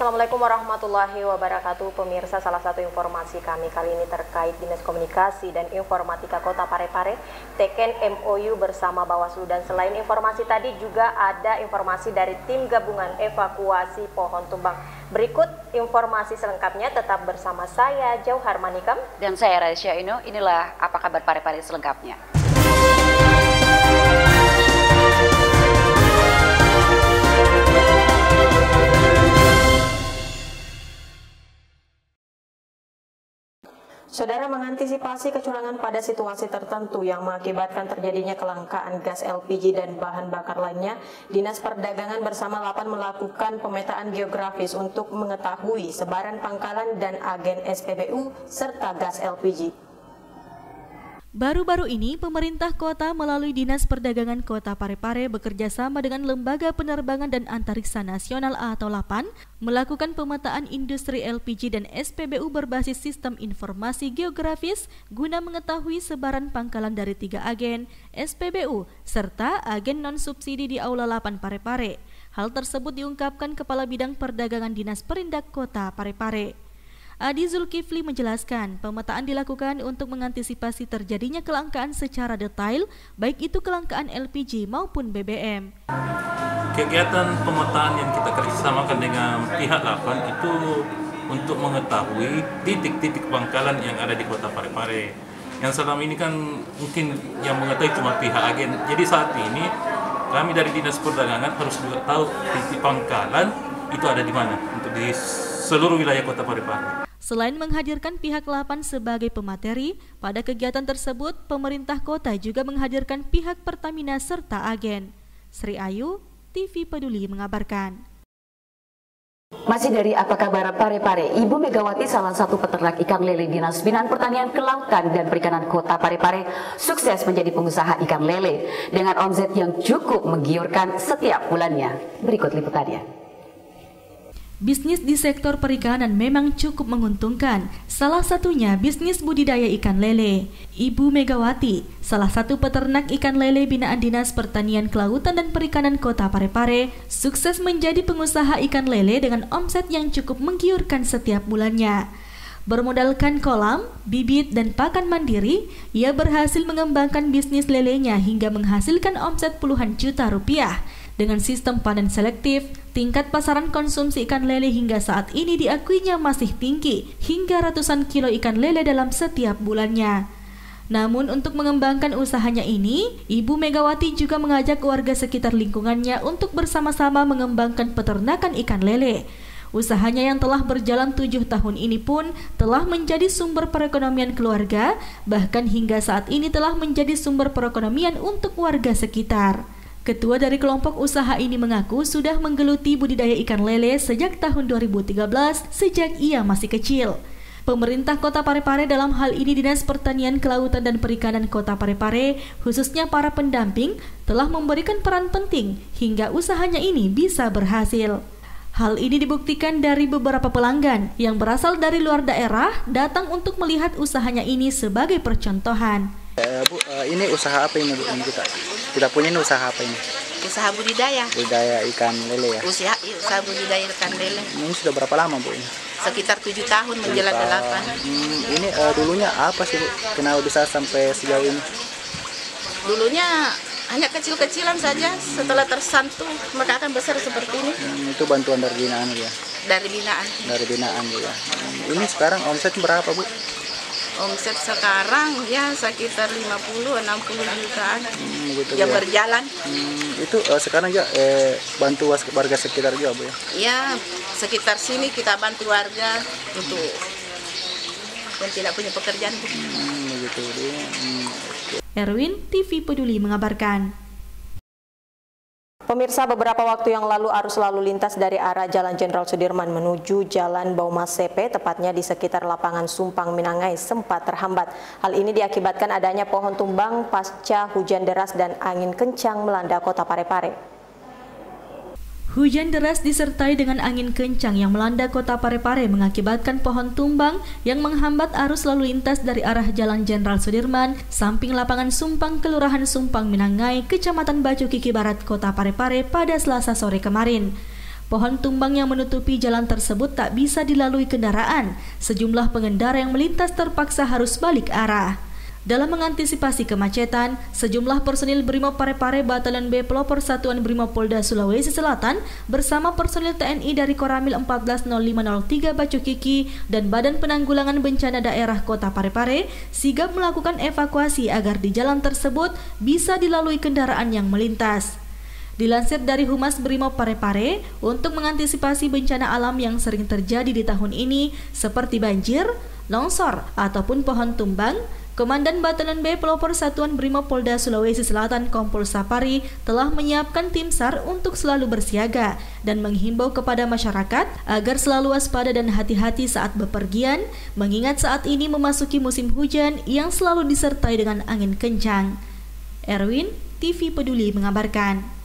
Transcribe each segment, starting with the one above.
Assalamualaikum warahmatullahi wabarakatuh. Pemirsa, salah satu informasi kami kali ini terkait Dinas Komunikasi dan Informatika Kota Parepare teken MOU bersama Bawaslu, dan selain informasi tadi juga ada informasi dari tim gabungan evakuasi pohon tumbang. Berikut informasi selengkapnya, tetap bersama saya Jauhar Manikam dan saya Raisya Ino. Inilah apa kabar Parepare selengkapnya. Saudara, mengantisipasi kecurangan pada situasi tertentu yang mengakibatkan terjadinya kelangkaan gas LPG dan bahan bakar lainnya, Dinas Perdagangan bersama Lapan melakukan pemetaan geografis untuk mengetahui sebaran pangkalan dan agen SPBU serta gas LPG. Baru-baru ini, pemerintah kota melalui Dinas Perdagangan Kota Parepare bekerja sama dengan Lembaga Penerbangan dan Antariksa Nasional atau Lapan melakukan pemetaan industri LPG dan SPBU berbasis sistem informasi geografis guna mengetahui sebaran pangkalan dari 3 agen SPBU serta agen non-subsidi di Aula Lapan Parepare. Hal tersebut diungkapkan Kepala Bidang Perdagangan Dinas Perindak Kota Parepare. Adi Zulkifli menjelaskan, pemetaan dilakukan untuk mengantisipasi terjadinya kelangkaan secara detail, baik itu kelangkaan LPG maupun BBM. Kegiatan pemetaan yang kita kerjasamakan dengan pihak Lapan itu untuk mengetahui titik-titik pangkalan yang ada di Kota Parepare. Yang selama ini kan mungkin yang mengetahui cuma pihak agen. Jadi saat ini kami dari Dinas Perdagangan harus juga tahu titik pangkalan itu ada di mana untuk di seluruh wilayah Kota Parepare. Selain menghadirkan pihak Lapan sebagai pemateri, pada kegiatan tersebut pemerintah kota juga menghadirkan pihak Pertamina serta agen. Sri Ayu, TV Peduli mengabarkan. Masih dari apa kabar Parepare, Ibu Megawati, salah satu peternak ikan lele Dinas Binaan Pertanian Kelautan dan Perikanan Kota Parepare, sukses menjadi pengusaha ikan lele dengan omset yang cukup menggiurkan setiap bulannya. Berikut liputannya. Bisnis di sektor perikanan memang cukup menguntungkan, salah satunya bisnis budidaya ikan lele. Ibu Megawati, salah satu peternak ikan lele binaan Dinas Pertanian Kelautan dan Perikanan Kota Parepare, sukses menjadi pengusaha ikan lele dengan omset yang cukup menggiurkan setiap bulannya. Bermodalkan kolam, bibit, dan pakan mandiri, ia berhasil mengembangkan bisnis lelenya hingga menghasilkan omset puluhan juta rupiah. Dengan sistem panen selektif, tingkat pasaran konsumsi ikan lele hingga saat ini diakuinya masih tinggi, hingga ratusan kilo ikan lele dalam setiap bulannya. Namun untuk mengembangkan usahanya ini, Ibu Megawati juga mengajak warga sekitar lingkungannya untuk bersama-sama mengembangkan peternakan ikan lele. Usahanya yang telah berjalan 7 tahun ini pun telah menjadi sumber perekonomian keluarga, bahkan hingga saat ini telah menjadi sumber perekonomian untuk warga sekitar. Ketua dari kelompok usaha ini mengaku sudah menggeluti budidaya ikan lele sejak tahun 2013 sejak ia masih kecil. Pemerintah Kota Parepare, dalam hal ini Dinas Pertanian Kelautan dan Perikanan Kota Parepare, khususnya para pendamping, telah memberikan peran penting hingga usahanya ini bisa berhasil. Hal ini dibuktikan dari beberapa pelanggan yang berasal dari luar daerah datang untuk melihat usahanya ini sebagai percontohan. Bu, ini usaha apa ini Bu? Kita punya ini usaha apa ini? Usaha budidaya. Budidaya ikan lele ya? Usaha budidaya ikan lele. Ini sudah berapa lama Bu ini? Sekitar 7 tahun menjelang 8. Ini dulunya apa sih Bu? Kenapa bisa sampai sejauh ini? Dulunya hanya kecil-kecilan saja, setelah tersantuh maka akan besar seperti ini. Itu bantuan dari binaan ya? Dari binaan. Dari binaan Bu ya. Ini sekarang omset berapa Bu? Omset sekarang ya sekitar 50-60 jutaan yang ya. Berjalan. Itu sekarang ya bantu warga sekitar juga Bu ya? Ya, sekitar sini kita bantu warga untuk yang tidak punya pekerjaan. Begitu Bu. Erwin, TV Peduli mengabarkan. Pemirsa, beberapa waktu yang lalu arus lalu lintas dari arah Jalan Jenderal Sudirman menuju Jalan Baumas CP, tepatnya di sekitar lapangan Sumpang Minangai, sempat terhambat. Hal ini diakibatkan adanya pohon tumbang pasca hujan deras dan angin kencang melanda Kota Parepare. Hujan deras disertai dengan angin kencang yang melanda Kota Parepare mengakibatkan pohon tumbang yang menghambat arus lalu lintas dari arah Jalan Jenderal Sudirman, samping lapangan Sumpang, Kelurahan Sumpang Minangai, Kecamatan Bacukiki Barat, Kota Parepare pada Selasa sore kemarin. Pohon tumbang yang menutupi jalan tersebut tak bisa dilalui kendaraan. Sejumlah pengendara yang melintas terpaksa harus balik arah. Dalam mengantisipasi kemacetan, sejumlah personil Brimob Parepare Batalion B Pelopor Satuan Brimob Polda Sulawesi Selatan bersama personil TNI dari Koramil 140503 Bacukiki dan Badan Penanggulangan Bencana Daerah Kota Parepare sigap melakukan evakuasi agar di jalan tersebut bisa dilalui kendaraan yang melintas. Dilansir dari Humas Brimob Parepare, untuk mengantisipasi bencana alam yang sering terjadi di tahun ini seperti banjir, longsor, ataupun pohon tumbang, Komandan Batalion B Pelopor Satuan Brimob Polda Sulawesi Selatan Kompol Sapari telah menyiapkan tim SAR untuk selalu bersiaga dan menghimbau kepada masyarakat agar selalu waspada dan hati-hati saat bepergian, mengingat saat ini memasuki musim hujan yang selalu disertai dengan angin kencang. Erwin, TV Peduli mengabarkan.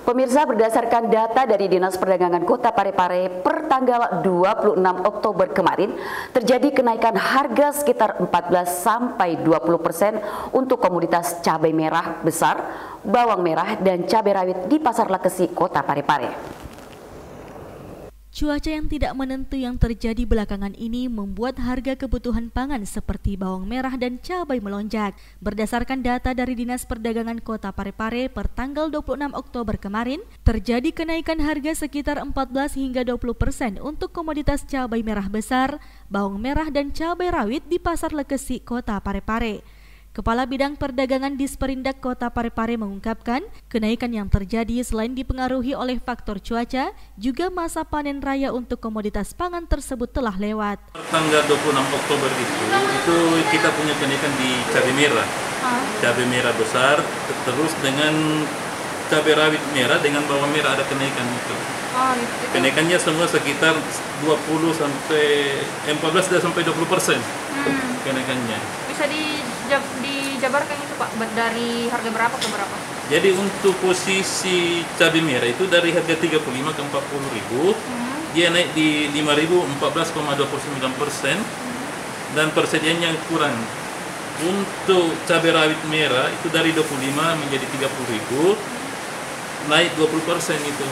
Pemirsa, berdasarkan data dari Dinas Perdagangan Kota Parepare per tanggal 26 Oktober kemarin, terjadi kenaikan harga sekitar 14-20% untuk komoditas cabai merah besar, bawang merah, dan cabai rawit di Pasar Lekesi Kota Parepare. Cuaca yang tidak menentu yang terjadi belakangan ini membuat harga kebutuhan pangan seperti bawang merah dan cabai melonjak. Berdasarkan data dari Dinas Perdagangan Kota Parepare per tanggal 26 Oktober kemarin, terjadi kenaikan harga sekitar 14 hingga 20% untuk komoditas cabai merah besar, bawang merah dan cabai rawit di Pasar Lekesi Kota Parepare. Kepala Bidang Perdagangan Disperindak Kota Parepare mengungkapkan, kenaikan yang terjadi selain dipengaruhi oleh faktor cuaca, juga masa panen raya untuk komoditas pangan tersebut telah lewat. Tanggal 26 Oktober itu kita punya kenaikan di cabai merah. Cabai merah besar, terus dengan cabai rawit merah dengan bawang merah ada kenaikan itu. Kenaikannya semua sekitar 20 sampai 14 sampai 20% kenaikannya. Bisa dijabarkan itu Pak, dari harga berapa ke berapa? Jadi untuk posisi cabai merah itu dari harga 35 ke 40 ribu, dia naik di 5.000 14,29%, dan persediaannya kurang. Untuk cabai rawit merah itu dari 25 menjadi 30 ribu, naik 20% itu.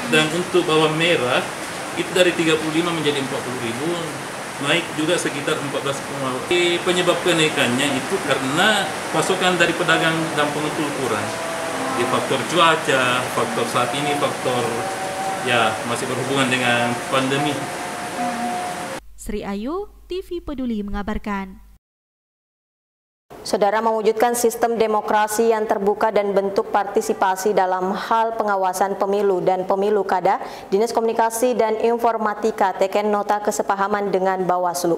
Dan untuk bawang merah itu dari 35 menjadi 40 ribu, naik juga sekitar 14,5. Penyebab kenaikannya itu karena pasokan dari pedagang dan pengumpul kurang. Di faktor cuaca, faktor saat ini, faktor ya masih berhubungan dengan pandemi. Sri Ayu, TV Peduli mengabarkan. Saudara, mewujudkan sistem demokrasi yang terbuka dan bentuk partisipasi dalam hal pengawasan pemilu dan pemilu kada, Dinas Komunikasi dan Informatika teken nota kesepahaman dengan Bawaslu.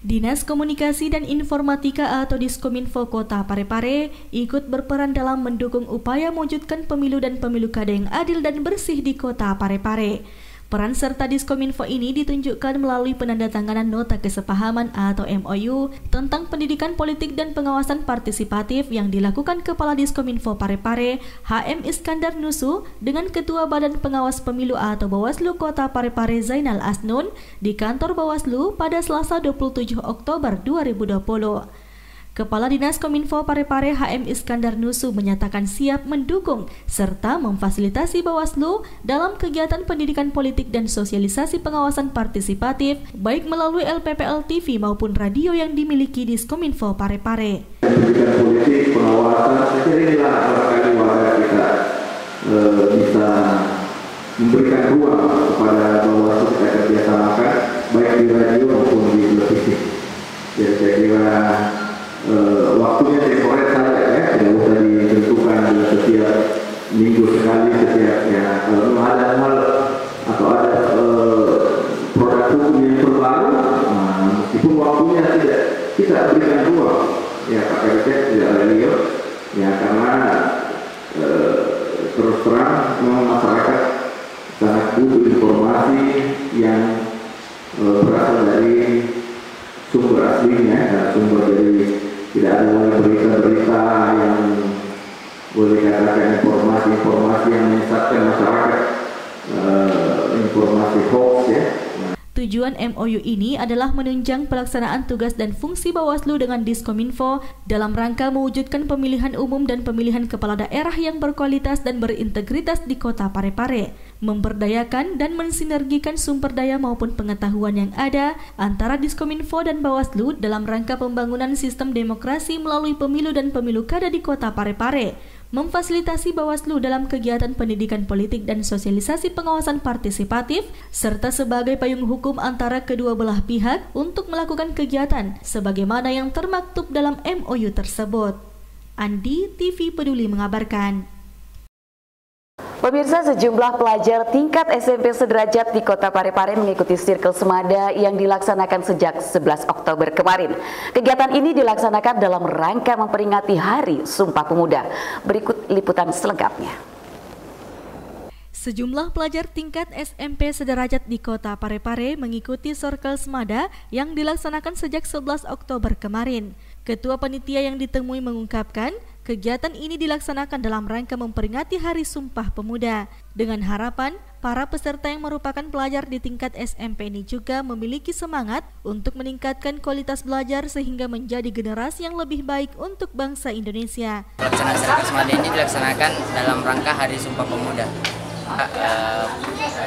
Dinas Komunikasi dan Informatika atau Diskominfo Kota Parepare ikut berperan dalam mendukung upaya mewujudkan pemilu dan pemilu kada yang adil dan bersih di Kota Parepare. Peran serta Diskominfo ini ditunjukkan melalui penandatanganan Nota Kesepahaman atau MOU tentang pendidikan politik dan pengawasan partisipatif yang dilakukan Kepala Diskominfo Parepare HM Iskandar Nusu dengan Ketua Badan Pengawas Pemilu atau Bawaslu Kota Parepare Zainal Asnun di kantor Bawaslu pada Selasa 27 Oktober 2020. Kepala Dinas Kominfo Parepare HM Iskandar Nusu menyatakan siap mendukung serta memfasilitasi Bawaslu dalam kegiatan pendidikan politik dan sosialisasi pengawasan partisipatif baik melalui LPPL TV maupun radio yang dimiliki Diskominfo Parepare. Pendidikan politik, pengawasan, saya kira inilah barangkali warga kita bisa memberikan ruang kepada Bawaslu kita kerjasamakan baik di radio maupun di televisi. Jadi saya kira waktunya temporer saja ya, tidak usah ditentukan setiap minggu sekali, setiap ya. Kalau ada hal atau ada produk hukum yang terbaru, meskipun waktunya tidak kita berikan ruang ya, Pak Kapten tidak radio ya, karena terus terang memang masyarakat sangat butuh informasi yang berasal dari sumber aslinya dan sumber dari tidak ada berita-berita yang boleh katakan informasi yang menyesatkan masyarakat, informasi hoax ya. Tujuan MOU ini adalah menunjang pelaksanaan tugas dan fungsi Bawaslu dengan Diskominfo dalam rangka mewujudkan pemilihan umum dan pemilihan kepala daerah yang berkualitas dan berintegritas di Kota Parepare, memberdayakan dan mensinergikan sumber daya maupun pengetahuan yang ada antara Diskominfo dan Bawaslu dalam rangka pembangunan sistem demokrasi melalui pemilu dan pemilu kada di Kota Parepare, memfasilitasi Bawaslu dalam kegiatan pendidikan politik dan sosialisasi pengawasan partisipatif, serta sebagai payung hukum antara kedua belah pihak untuk melakukan kegiatan sebagaimana yang termaktub dalam MOU tersebut. Andi, TV Peduli mengabarkan. Pemirsa, sejumlah pelajar tingkat SMP sederajat di Kota Parepare mengikuti Sirkel Semada yang dilaksanakan sejak 11 Oktober kemarin. Kegiatan ini dilaksanakan dalam rangka memperingati Hari Sumpah Pemuda. Berikut liputan selengkapnya. Sejumlah pelajar tingkat SMP sederajat di Kota Parepare mengikuti Sirkel Semada yang dilaksanakan sejak 11 Oktober kemarin. Ketua panitia yang ditemui mengungkapkan, kegiatan ini dilaksanakan dalam rangka memperingati Hari Sumpah Pemuda, dengan harapan para peserta yang merupakan pelajar di tingkat SMP ini juga memiliki semangat untuk meningkatkan kualitas belajar sehingga menjadi generasi yang lebih baik untuk bangsa Indonesia. Pelaksanaan Sirkel Semada ini dilaksanakan dalam rangka Hari Sumpah Pemuda.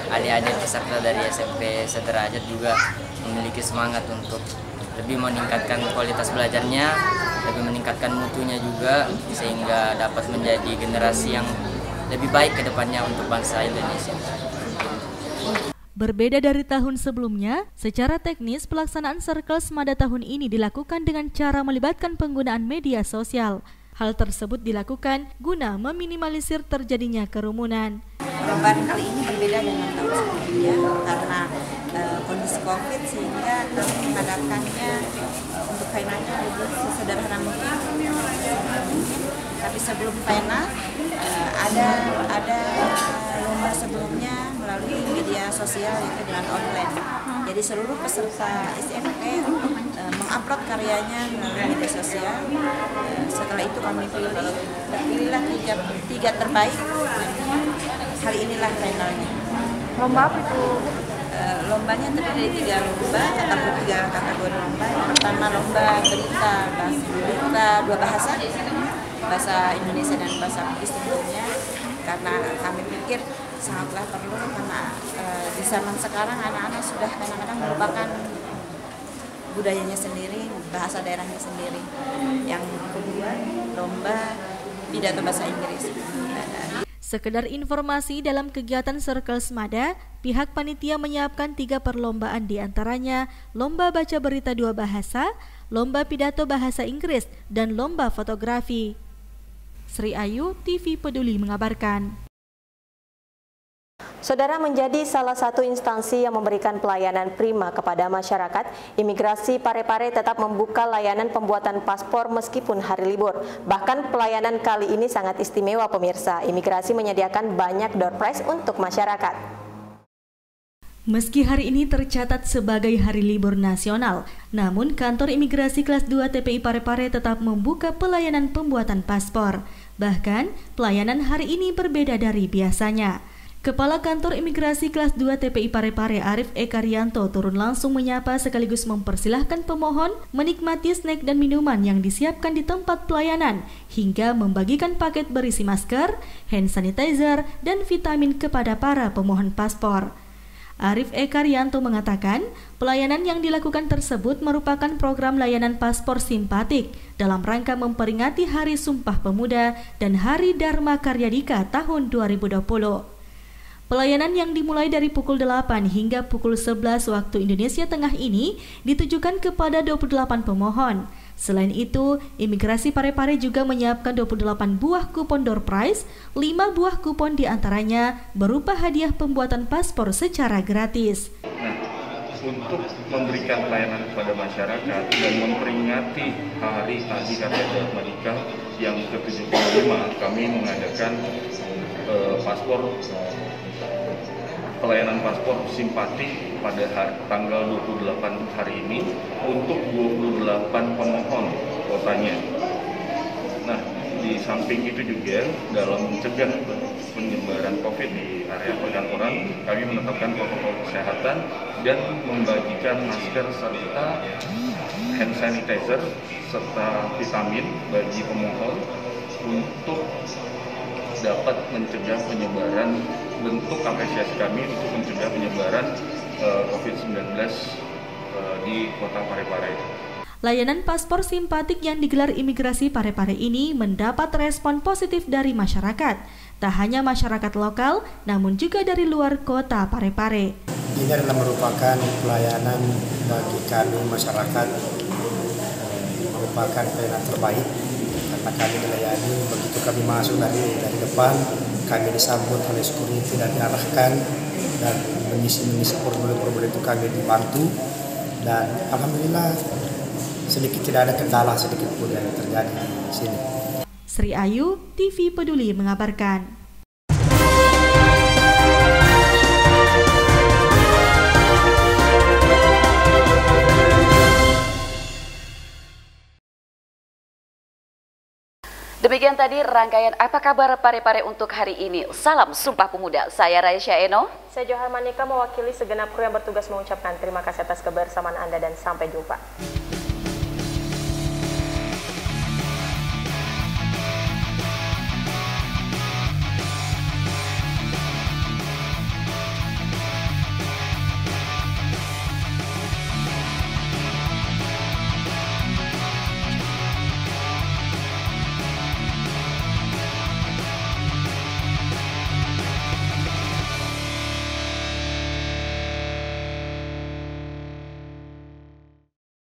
Adik-adik peserta dari SMP sederajat juga memiliki semangat untuk lebih meningkatkan kualitas belajarnya, lebih meningkatkan mutunya juga, sehingga dapat menjadi generasi yang lebih baik ke depannya untuk bangsa Indonesia. Berbeda dari tahun sebelumnya, secara teknis pelaksanaan Sirkel Semada tahun ini dilakukan dengan cara melibatkan penggunaan media sosial. Hal tersebut dilakukan guna meminimalisir terjadinya kerumunan. Perlombaan kali ini berbeda dengan tahun sebelumnya karena kondisi COVID, sehingga kami mengadakannya untuk finalnya lebih sesederhana mungkin. Tapi sebelum final ada lomba sebelumnya melalui media sosial, yaitu dengan online. Jadi seluruh peserta SMP mengupload karyanya melalui media sosial. Setelah itu kami terpilihlah tiga terbaik. Hari inilah finalnya. Lomba apa itu? Lombanya terdiri dari 3 lomba atau 3 kategori lomba. Yang pertama lomba berita 2 bahasa, bahasa Indonesia dan bahasa Inggris tentunya, karena kami pikir sangatlah perlu, karena di zaman sekarang anak-anak sudah kadang-kadang melupakan budayanya sendiri, bahasa daerahnya sendiri. Yang kedua lomba pidato bahasa Inggris. Sekedar informasi, dalam kegiatan Sirkel Semada, pihak panitia menyiapkan 3 perlombaan, diantaranya lomba baca berita 2 bahasa, lomba pidato bahasa Inggris, dan lomba fotografi. Sri Ayu, TV Peduli mengabarkan. Saudara, menjadi salah satu instansi yang memberikan pelayanan prima kepada masyarakat, Imigrasi Parepare tetap membuka layanan pembuatan paspor meskipun hari libur. Bahkan pelayanan kali ini sangat istimewa, pemirsa. Imigrasi menyediakan banyak door prize untuk masyarakat. Meski hari ini tercatat sebagai hari libur nasional, namun kantor imigrasi kelas 2 TPI Parepare tetap membuka pelayanan pembuatan paspor. Bahkan, pelayanan hari ini berbeda dari biasanya. Kepala Kantor Imigrasi Kelas 2 TPI Parepare Arif Ekarianto turun langsung menyapa sekaligus mempersilahkan pemohon menikmati snack dan minuman yang disiapkan di tempat pelayanan, hingga membagikan paket berisi masker, hand sanitizer, dan vitamin kepada para pemohon paspor. Arif Ekarianto mengatakan, pelayanan yang dilakukan tersebut merupakan program layanan paspor simpatik dalam rangka memperingati Hari Sumpah Pemuda dan Hari Dharma Karyadika tahun 2020. Pelayanan yang dimulai dari pukul 8 hingga pukul 11 waktu Indonesia Tengah ini ditujukan kepada 28 pemohon. Selain itu, Imigrasi Parepare juga menyiapkan 28 buah kupon door prize, 5 buah kupon diantaranya berupa hadiah pembuatan paspor secara gratis. Untuk memberikan pelayanan kepada masyarakat dan memperingati Hari Adi Karya Dharmadika yang ke-75, kami mengadakan pelayanan paspor simpatik pada tanggal 28 hari ini untuk 28 pemohon kotanya. Nah, di Di samping itu juga dalam mencegah penyebaran COVID di area perkantoran, kami menetapkan protokol kesehatan dan membagikan masker serta hand sanitizer serta vitamin bagi pemohon untuk dapat mencegah penyebaran. Bentuk apresiasi kami untuk mencegah penyebaran COVID-19 di Kota Parepare. Layanan paspor simpatik yang digelar imigrasi Parepare ini mendapat respon positif dari masyarakat. Tak hanya masyarakat lokal, namun juga dari luar kota Parepare. Ini adalah merupakan pelayanan bagi kami masyarakat, merupakan pelayanan terbaik karena kami dilayani begitu kami masuk dari depan, kami disambut oleh security dan diarahkan dan mengisi formulir-formulir itu kami dibantu dan alhamdulillah sedikit tidak ada kendala sedikit pun yang terjadi di sini. Sri Ayu, TV Peduli mengabarkan. Demikian tadi rangkaian Apa Kabar Parepare untuk hari ini. Salam Sumpah Pemuda. Saya Raisya Eno. Saya Johan Manika mewakili segenap kru yang bertugas mengucapkan terima kasih atas kebersamaan Anda dan sampai jumpa.